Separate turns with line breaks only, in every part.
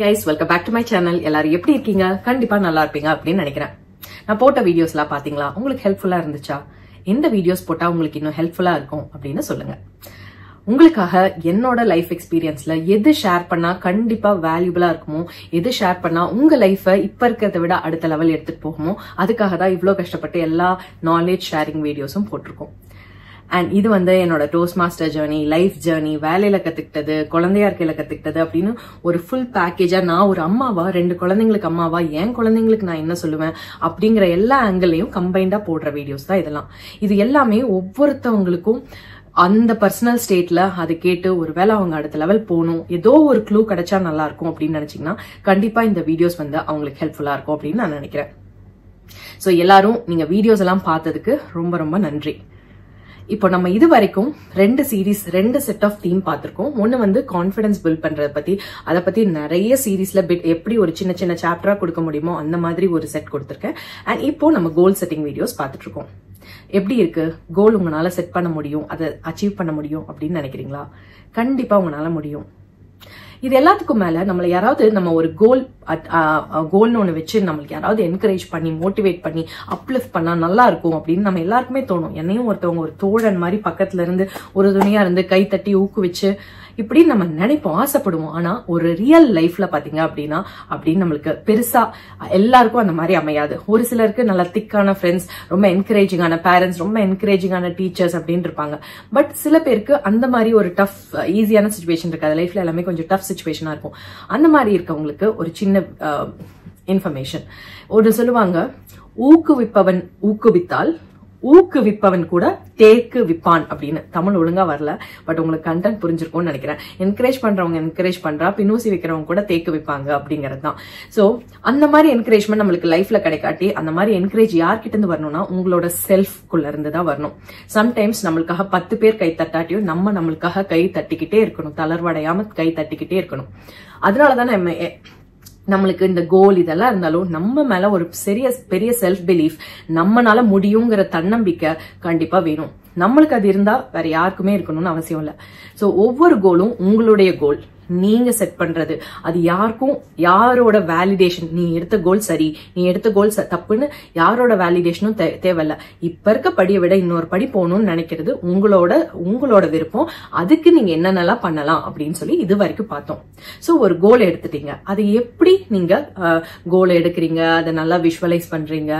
guys, welcome back to my channel. எல்லாரும் எப்படி இருக்கீங்க? கண்டிப்பா நல்லா இருப்பீங்க அப்படின்னு நினைக்கிறேன். நான் போட்ட வீடியோஸ்லாம் பாத்தீங்களா? உங்களுக்கு ஹெல்ப்ஃபுல்லா இருந்துச்சா? எந்த வீடியோஸ் போட்டா உங்களுக்கு இன்னும் ஹெல்ப்ஃபுல்லா இருக்கும் அப்படின்னு சொல்லுங்க. உங்களுக்காக என்னோட லைஃப் எக்ஸ்பீரியன்ஸ்ல எது ஷேர் பண்ணா கண்டிப்பா வேல்யூபிளா இருக்குமோ, எது ஷேர் பண்ணா உங்க லைஃப இப்ப இருக்கிறத விட அடுத்த லெவல் எடுத்துட்டு போகுமோ, அதுக்காக தான் இவ்வளவு கஷ்டப்பட்டு எல்லா நாலேஜ் ஷேரிங் வீடியோஸும் போட்டிருக்கோம். அண்ட் இது என்னோட toast master journey, life journey, வேலையில கத்துக்கிட்டது, குழந்தையா இருக்கையில கத்துக்கிட்டது அப்படின்னு ஒரு ஃபுல் பேக்கேஜா நான் ஒரு அம்மாவா, 2 குழந்தைங்களுக்கு அம்மாவா, என் குழந்தைங்களுக்கு நான் என்ன சொல்லுவேன் அப்படிங்கிற எல்லா ஆங்கிளையும் கம்பைண்டா போடுற வீடியோஸ் தான் இதெல்லாம். இது எல்லாமே ஒவ்வொருத்தவங்களுக்கும் அந்த பர்சனல் ஸ்டேட்ல அது கேட்டு ஒருவேளை அவங்க அடுத்த லெவல் போகணும், ஏதோ ஒரு க்ளூ கிடைச்சா நல்லா இருக்கும் அப்படின்னு நினைச்சீங்கன்னா கண்டிப்பா இந்த வீடியோஸ் அவங்களுக்கு ஹெல்ப்ஃபுல்லா இருக்கும் அப்படின்னு நான் நினைக்கிறேன். சோ எல்லாரும் நீங்க வீடியோஸ் எல்லாம் பார்த்ததுக்கு ரொம்ப ரொம்ப நன்றி. இப்போ நம்ம இது வரைக்கும் 2 செட் ஆஃப் தீம் பார்த்திருக்கோம். ஒன்னு கான்பிடன்ஸ் பில்ட் பண்றத பத்தி, அதை பத்தி நிறைய சீரீஸ்ல எப்படி ஒரு சின்ன சின்ன சாப்டரா கொடுக்க முடியுமோ அந்த மாதிரி ஒரு செட் கொடுத்திருக்கேன். அண்ட் இப்போ நம்ம கோல் செட்டிங் வீடியோஸ் பார்த்துட்டு இருக்கோம். எப்படி இருக்கு? கோல் உங்களால செட் பண்ண முடியும், அதை அச்சீவ் பண்ண முடியும் அப்படின்னு நினைக்கிறீங்களா? கண்டிப்பா உங்களால முடியும். இது எல்லாத்துக்கும் மேல நம்மள யாராவது நம்ம ஒரு கோல்னு ஒண்ணு வச்சு நம்மளுக்கு யாராவது என்கரேஜ் பண்ணி மோட்டிவேட் பண்ணி அப்லிஃப்ட் பண்ணா நல்லா இருக்கும் அப்படின்னு நம்ம எல்லாருக்குமே தோணும். என்னையும் ஒருத்தவங்க ஒரு தோழன் மாதிரி பக்கத்துல இருந்து ஒரு துணையா இருந்து கை தட்டி ஊக்குவிச்சு இப்படி நம்ம நினைப்போம், ஆசைப்படுவோம். ஆனா ஒரு ரியல் லைஃப்ல பாத்தீங்க அப்படின்னா அப்படின்னு நம்மளுக்கு பெருசா எல்லாருக்கும் அந்த மாதிரி அமையாது. ஒரு சிலருக்கு நல்ல திக்கான ஃப்ரெண்ட்ஸ், ரொம்ப என்கரேஜிங்கான பேரண்ட்ஸ், ரொம்ப என்கரேஜிங்கான டீச்சர்ஸ் அப்படின்னு இருப்பாங்க. பட் சில பேருக்கு அந்த மாதிரி ஒரு டஃப் ஈஸியான சிச்சுவேஷன் இருக்காது. லைஃப்ல எல்லாமே கொஞ்சம் டஃப் சிச்சுவேஷனா இருக்கும். அந்த மாதிரி இருக்கவங்களுக்கு ஒரு சின்ன இன்ஃபர்மேஷன். ஒரு சொல்லுவாங்க, ஊக்குவிப்பவன் ஊக்குவித்தால் ஊக்குவிப்பவன் கூட தேக்கு விப்பான் அப்படின்னு. தமிழ் ஒழுங்கா வரல, பட் உங்களுக்கு கண்டென்ட் புரிஞ்சிருக்கும்னு நினைக்கிறேன். என்கரேஜ் பண்றவங்க என்கரேஜ் பண்றா, பின்னூசி வைக்கிறவங்க கூட தேக்கு விப்பாங்க அப்படிங்கிறது தான். சோ அந்த மாதிரி என்கரேஜ்மெண்ட் நம்மளுக்கு லைஃப்ல கிடைக்காட்டி, அந்த மாதிரி என்கரேஜ் யார்கிட்ட இருந்து வரணும்னா உங்களோட செல்ஃப்குள்ள இருந்து தான் வரணும். சம்டைம்ஸ் நம்மளுக்காக 10 பேர் கை தட்டாட்டியும் நம்மளுக்காக கை தட்டிக்கிட்டே இருக்கணும், தளர்வடையாம கை தட்டிக்கிட்டே இருக்கணும். அதனாலதான் நம்மளுக்கு இந்த கோல் இதெல்லாம் இருந்தாலும் நம்ம மேல ஒரு பெரிய செல்ஃப் பிலீஃப், நம்மனால முடியுங்கிற தன்னம்பிக்கை கண்டிப்பா வேணும். நம்மளுக்கு அது இருந்தா வேற யாருக்குமே இருக்கணும்னு அவசியம் இல்ல. சோ ஒவ்வொரு கோலும் உங்களுடைய கோல், நீங்க செட் பண்றது. அது யாருக்கும் யாரோட வேலிடேஷன், நீ எடுத்த கோல் சரி, நீ எடுத்த கோல் தப்புன்னு யாரோட வேலிடேஷனும் தேவையில்ல. இப்ப இருக்க படியை விட இன்னொரு படி போகணும்னு நினைக்கிறது உங்களோட விருப்பம். அதுக்கு நீங்க என்னென்னலாம் பண்ணலாம் அப்படின்னு சொல்லி இது வரைக்கும் பார்த்தோம். சோ ஒரு கோல் எடுத்துட்டீங்க, அது எப்படி நீங்க கோல் எடுக்கிறீங்க, அதை நல்லா விஷுவலைஸ் பண்றீங்க,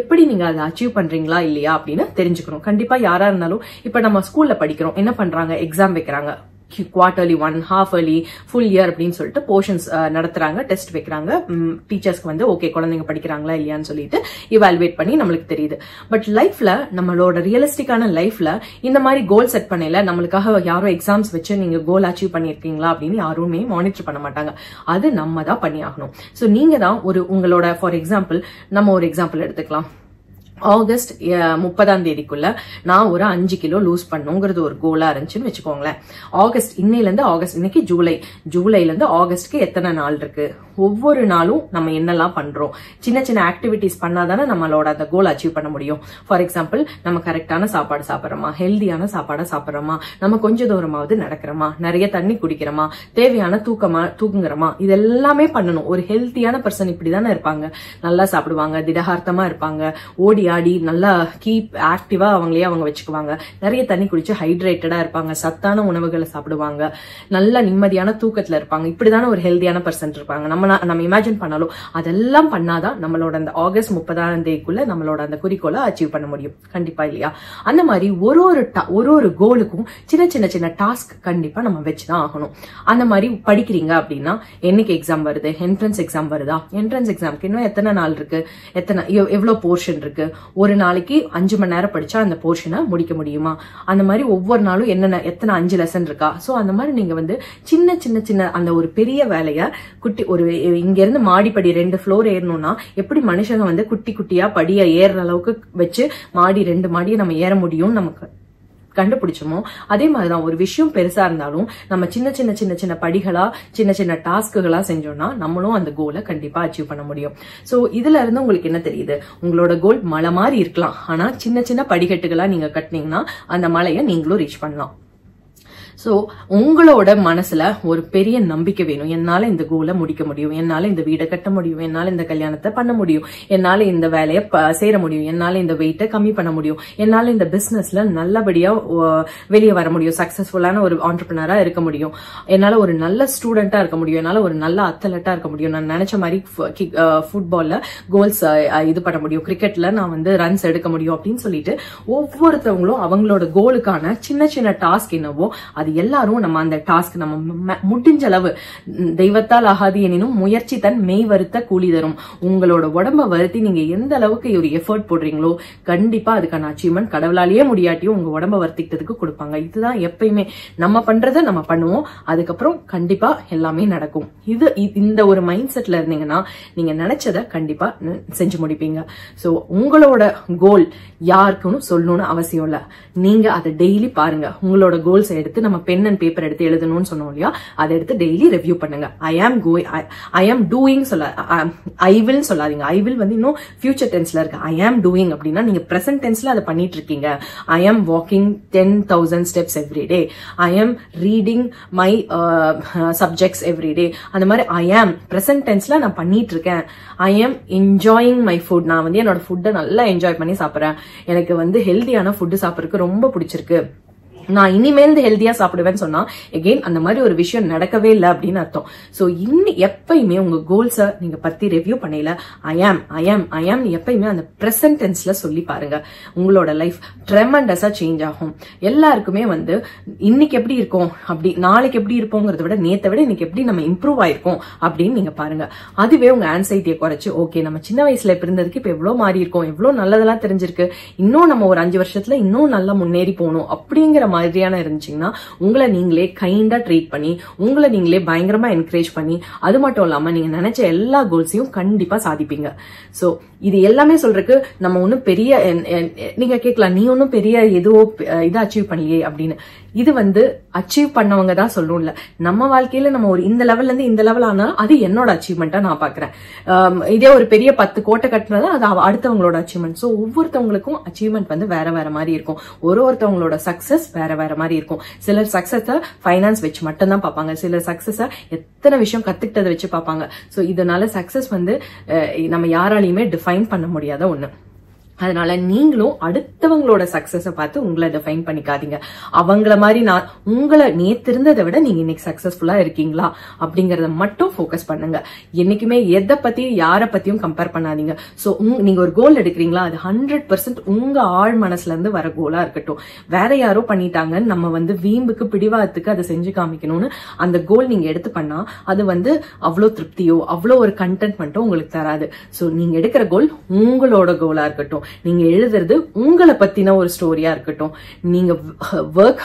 எப்படி நீங்க அதை அச்சீவ் பண்றீங்களா இல்லையா அப்படின்னு தெரிஞ்சுக்கணும். கண்டிப்பா யாரா இருந்தாலும் இப்ப நம்ம ஸ்கூல்ல படிக்கிறோம், என்ன பண்றாங்க, எக்ஸாம் வைக்கிறாங்க. Quarterly 1, half yearly, full year அப்படின்னு சொல்லிட்டு போர்ஷன்ஸ் நடத்துறாங்க, டெஸ்ட் வைக்கிறாங்க. டீச்சர்ஸ்க்கு ஓகே குழந்தைங்க படிக்கிறாங்களா இல்லையான்னு சொல்லிட்டு இவாலுவேட் பண்ணி நம்மளுக்கு தெரியுது. பட் லைஃப்ல, நம்மளோட ரியலிஸ்டிக்கான லைஃப்ல இந்த மாதிரி கோல் செட் பண்ணல நம்மளுக்காக யாரும் எக்ஸாம்ஸ் வச்சு நீங்க கோல் அச்சீவ் பண்ணிருக்கீங்களா அப்படின்னு யாருமே மானிட்டர் பண்ண மாட்டாங்க. அது நம்ம தான் பண்ணி ஆகணும். சோ நீங்க தான் உங்களோட, ஃபார் எக்ஸாம்பிள் நம்ம ஒரு எக்ஸாம்பிள் எடுத்துக்கலாம். ஆகஸ்ட் 30ஆம் தேதிக்குள்ள நான் ஒரு 5 கிலோ லூஸ் பண்ணுங்கிறது ஒரு கோலா இருந்துச்சுன்னு வச்சுக்கோங்களேன். இன்னைக்கு ஜூலைல இருந்து ஆகஸ்ட்க்கு எத்தனை நாள் இருக்கு, ஒவ்வொரு நாளும் நம்ம என்னெல்லாம் பண்றோம், சின்ன சின்ன ஆக்டிவிட்டிஸ் பண்ணாதானே நம்மளோட அந்த கோல் அச்சீவ் பண்ண முடியும். ஃபார் எக்ஸாம்பிள், நம்ம கரெக்டான சாப்பாடு சாப்பிட்றோமா, ஹெல்தியான சாப்பாடா சாப்பிட்றோமா, நம்ம கொஞ்சம் தூரமாவது நடக்கிறோமா, நிறைய தண்ணி குடிக்கிறோமா, தேவையான தூங்குறோமா, இது எல்லாமே பண்ணணும். ஒரு ஹெல்த்தியான பர்சன் இப்படிதானே இருப்பாங்க, நல்லா சாப்பிடுவாங்க, திடகார்த்தமா இருப்பாங்க, ஓடி ஆடி நல்லா கீப் ஆக்டிவா அவங்க வச்சுக்குவாங்க, நிறைய தண்ணி குடிச்சு ஹைட்ரேட்டடா இருப்பாங்க, சத்தான உணவுகளை சாப்பிடுவாங்க, நல்ல நிம்மதியான தூக்கத்துல இருப்பாங்க. இப்படிதானே ஒரு ஹெல்தியான பர்சன் இருப்பாங்க. நம்ம இமேஜின் பண்ணாலும் அதெல்லாம் பண்ணாதான் நம்மளோட அந்த ஆகஸ்ட் 30ஆம் தேதிக்குள்ள நம்மளோட அந்த குறிக்கோளை அச்சீவ் பண்ண முடியும். கண்டிப்பா இல்லையா? அந்த மாதிரி ஒரு கோலுக்கும் சின்ன சின்ன டாஸ்க் கண்டிப்பா நம்ம வச்சுதான் ஆகணும். அந்த மாதிரி படிக்கிறீங்க அப்படின்னா, என்னைக்கு எக்ஸாம் வருது, என்ட்ரன்ஸ் எக்ஸாம் வருதா, என்ட்ரன்ஸ் எக்ஸாம்க்கு இன்னும் எத்தனை நாள் இருக்கு, எவ்வளவு போர்ஷன் இருக்கு, ஒரு நாளைக்கு 5 மணி நேரம் படிச்சா அந்த போர்ஷனை முடிக்க முடியுமா, அந்த மாதிரி ஒவ்வொரு நாளும் எத்தனை 5 லெசன் இருக்கா. சோ அந்த மாதிரி நீங்க சின்ன அந்த ஒரு பெரிய வேலைய குட்டி, ஒரு இங்க இருந்து மாடிப்படி 2 ஃப்ளோர் ஏறணும்னா எப்படி மனுஷங்க குட்டி குட்டியா படிய ஏறுற அளவுக்கு வச்சு மாடி 2 மாடியை நம்ம ஏற முடியும் நமக்கு கண்டுபிடிச்சோமோ, அதே மாதிரிதான் ஒரு விஷயம் பெருசா இருந்தாலும் நம்ம சின்ன படிகளா, சின்ன டாஸ்க்குகளா செஞ்சோம்னா நம்மளும் அந்த கோலை கண்டிப்பா அச்சீவ் பண்ண முடியும். சோ இதுல இருந்து உங்களுக்கு என்ன தெரியுது, உங்களோட கோல் மலை மாதிரி இருக்கலாம், ஆனா சின்ன படிக்கட்டுகளா நீங்க கட்டினீங்கன்னா அந்த மலையை நீங்களும் ரீச் பண்ணலாம். சோ உங்களோட மனசுல ஒரு பெரிய நம்பிக்கை வேணும். என்னால இந்த கோலை முடிக்க முடியும், என்னால இந்த வீடை கட்ட முடியும், என்னால இந்த கல்யாணத்தை பண்ண முடியும், என்னால இந்த வேலையை சேர முடியும், என்னால இந்த வெயிட்டை கம்மி பண்ண முடியும், என்னால இந்த பிசினஸ்ல நல்லபடியா வெளியே வர முடியும், சக்சஸ்ஃபுல்லான ஒரு ஆண்டர்பிரினரா இருக்க முடியும், என்னால ஒரு நல்ல ஸ்டூடெண்டா இருக்க முடியும், என்னால ஒரு நல்ல அத்லட்டா இருக்க முடியும், நான் நினைச்ச மாதிரி ஃபுட்பால்ல கோல்ஸ் இது பண்ண முடியும், கிரிக்கெட்ல நான் வந்து ரன்ஸ் எடுக்க முடியும் அப்படின்னு சொல்லிட்டு ஒவ்வொருத்தவங்களும் அவங்களோட கோலுக்கான சின்ன சின்ன டாஸ்க் என்னவோ அது எல்லாரும் நம்ம அந்த டாஸ்க் நம்ம முடிஞ்ச அளவு தெய்வத்தால் ஆகாது எனினும் முயற்சி தன் மெய் வருத்த கூலி தரும். உங்களோட உடம்ப வருத்தி நீங்க எந்த அளவுக்கு ஒரு எஃபர்ட் போடுறீங்களோ கண்டிப்பா அதுக்கான அச்சீவ்மெண்ட் கடவுளாலேயே முடியாட்டியும் உங்க உடம்ப வருத்திக்கிறதுக்கு கொடுப்பாங்க. இதுதான் எப்பயுமே நம்ம பண்றதை நம்ம பண்ணுவோம், அதுக்கப்புறம் கண்டிப்பா எல்லாமே நடக்கும். இந்த ஒரு மைண்ட் செட்ல இருந்தீங்கன்னா நீங்க நினைச்சதை கண்டிப்பா செஞ்சு முடிப்பீங்க. சோ உங்களோட கோல் யாருக்குன்னு சொல்லணும்னு அவசியம் இல்ல. நீங்க அதை டெய்லி பாருங்க. உங்களோட கோல்ஸ் எடுத்து நம்ம பென் அண்ட் பேப்பர் எடுத்து எழுதணும்னு சொன்னோம் இல்லையா, அதை எடுத்து டெய்லி ரிவ்யூ பண்ணுங்க. ஐ ஆம் டூயிங் ஐ வில் சொல்லாதீங்க. ஐ வில் வந்து இன்னும் ஃபியூச்சர் டென்ஸ்ல இருக்கு. ஐ ஆம் டூயிங் அப்படின்னா நீங்க பிரசன்ட் டென்ஸ்ல அதை பண்ணிட்டு இருக்கீங்க. ஐ ஆம் வாக்கிங் 10,000 steps every day. ஐ ஆம் reading my subjects every day. அந்த மாதிரி ஐ ஆம் பிரசன்ட் டென்ஸ்ல நான் பண்ணிட்டு இருக்கேன். ஐ ஆம் என்ஜாயிங் மை ஃபுட். நான் வந்து என்னோட ஃபுட்டை நல்லா என்ஜாய் பண்ணி சாப்பிடுறேன். எனக்கு வந்து ஹெல்தியான ஃபுட்டு சாப்பிடறதுக்கு ரொம்ப பிடிச்சிருக்கு. நான் இனிமேல் ஹெல்தியா சாப்பிடுவேன்னு சொன்னா எகெயின் அந்த மாதிரி ஒரு விஷயம் நடக்கவே இல்லை அப்படின்னு அர்த்தம். சோ எப்பயுமே உங்க கோல்ஸ நீங்க பத்தி ரிவ்யூ பண்ணல ஐ ஆம் எப்பயுமே அந்த பிரசன்ட் டென்ஸ்ல சொல்லி பாருங்க. உங்களோட லைஃப் ட்ரெமெண்டஸா சேஞ்ச் ஆகும். எல்லாருக்குமே வந்து இன்னைக்கு எப்படி இருக்கும் அப்படி நாளைக்கு எப்படி இருப்போங்கிறத விட நேத்தை விட இன்னைக்கு எப்படி நம்ம இம்ப்ரூவ் ஆயிருக்கோம் அப்படின்னு நீங்க பாருங்க. அதுவே உங்க ஆன்சைட்டியை குறைச்சு ஓகே நம்ம சின்ன வயசுல இப்ப இருந்ததுக்கு இப்ப எவ்வளவு மாறி இருக்கோம், எவ்வளவு நல்லதெல்லாம் தெரிஞ்சிருக்கு, இன்னும் நம்ம ஒரு 5 வருஷத்துல இன்னும் நல்லா முன்னேறி போகணும் அப்படிங்கிற மாதிரியான இருந்துச்சுன்னா உங்களை நீங்களே கைண்டா ட்ரீட் பண்ணி உங்களை நீங்களே பயங்கரமா என்கரேஜ் பண்ணி அது மட்டும் இல்லாம நீங்க நினைச்ச எல்லா கோல்ஸையும் கண்டிப்பா சாதிப்பீங்க. சோ இது எல்லாமே சொல்றதுக்கு நம்ம ஒன்னும் பெரிய நீங்க கேட்கலாம் நீ ஒன்னும் பெரிய ஏதோ இதை அச்சீவ் பண்ணலையே அப்படின்னு. இது வந்து அச்சீவ் பண்ணவங்க தான் சொல்லணும் இல்ல. நம்ம வாழ்க்கையில நம்ம ஒரு இந்த லெவல்ல இருந்து இந்த லெவல் ஆனா அது என்னோட அச்சீவ்மெண்டா நான் பாக்குறேன். இதே ஒரு பெரிய 10 கோட்டை கட்டினது அது அடுத்தவங்களோட அச்சீவ்மெண்ட். சோ ஒவ்வொருத்தவங்களுக்கும் அச்சீவ்மெண்ட் வந்து வேற வேற மாதிரி இருக்கும். ஒருத்தவங்களோட சக்சஸ் வேற வேற மாதிரி இருக்கும். சிலர் சக்சஸ ஃபைனான்ஸ் வச்சு மட்டும் தான் பார்ப்பாங்க, சிலர் சக்சஸ எத்தனை விஷயம் கத்துக்கிட்டதை வச்சு பார்ப்பாங்க. சோ இதனால சக்சஸ் வந்து நம்ம யாராலையுமே டிஃபைன் பண்ண முடியாத ஒண்ணு. அதனால நீங்களும் அடுத்தவங்களோட சக்சஸ பார்த்து உங்களை டிஃபைன் பண்ணிக்காதீங்க. அவங்கள மாதிரி நான் உங்களை நேத்து இருந்ததை விட நீங்க இன்னைக்கு சக்சஸ்ஃபுல்லா இருக்கீங்களா அப்படிங்கறத மட்டும் போக்கஸ் பண்ணுங்க. என்னைக்குமே எதை பத்தியும் யார பத்தியும் கம்பேர் பண்ணாதீங்க. சோ நீங்க ஒரு கோல் எடுக்கிறீங்களா அது 100% உங்க ஆழ் மனசுல இருந்து வர கோலா இருக்கட்டும். வேற யாரோ பண்ணிட்டாங்கன்னு நம்ம வந்து வீம்புக்கு பிடிவாதத்துக்கு அதை செஞ்சு காமிக்கணும்னு அந்த கோல் நீங்க எடுத்து பண்ணா அது வந்து அவ்வளவு திருப்தியோ அவ்வளவு ஒரு கண்டென்ட்மெண்ட்டோ உங்களுக்கு தராது. சோ நீங்க எடுக்கிற கோல் உங்களோட கோலா இருக்கட்டும். நீங்க எழுதுறது உங்களை பத்தின ஒரு ஸ்டோரியா இருக்கட்டும். நீங்க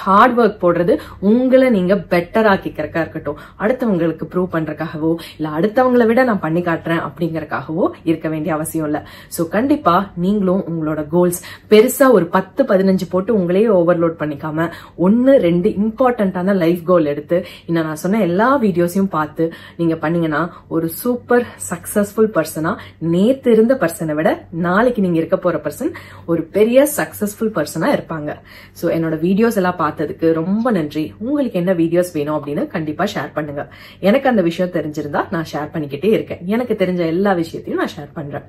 ஹார்ட் ஒர்க் போடுறது உங்களை நீங்க பெட்டர் ஆக்கிக்கிறக்கா இருக்கட்டும். அடுத்தவங்களுக்கு ப்ரூவ் பண்றதுக்காகவோ இல்ல அடுத்தவங்களை விட நான் பண்ணி காட்டுறேன் அப்படிங்கறக்காகவோ இருக்க வேண்டிய அவசியம் இல்ல. சோ கண்டிப்பா நீங்களும் உங்களோட கோல்ஸ் பெருசா ஒரு 10-15 போட்டு உங்களையே ஓவர்லோட் பண்ணிக்காம 1-2 இம்பார்ட்டன்டான லைஃப் கோல் எடுத்து இன்னும் நான் சொன்ன எல்லா வீடியோஸையும் பார்த்து நீங்க பண்ணீங்கன்னா ஒரு சூப்பர் சக்சஸ்ஃபுல் பர்சனா நேத்து இருந்த பர்சனை விட நாளைக்கு நீங்க இருக்க போற பர்சன் ஒரு பெரிய சக்சஸ்ஃபுல் பர்சனா இருப்பாங்க. சோ என்னோட வீடியோஸ் எல்லாம் பார்த்ததுக்கு ரொம்ப நன்றி. உங்களுக்கு என்ன வீடியோஸ் வேணும் அப்படின்னு கண்டிப்பா ஷேர் பண்ணுங்க. எனக்கு அந்த விஷயம் தெரிஞ்சிருந்தா நான் ஷேர் பண்ணிக்கிட்டே இருக்கேன். எனக்கு தெரிஞ்ச எல்லா விஷயத்தையும் நான் ஷேர் பண்றேன்.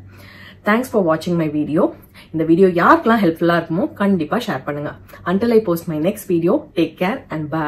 தேங்க்ஸ் ஃபார் வாட்சிங் மை வீடியோ. இந்த வீடியோ யாருக்கெல்லாம் ஹெல்ப்ஃபுல்லா இருக்குமோ கண்டிப்பா ஷேர் பண்ணுங்க. Until I post my next video, take care and bye.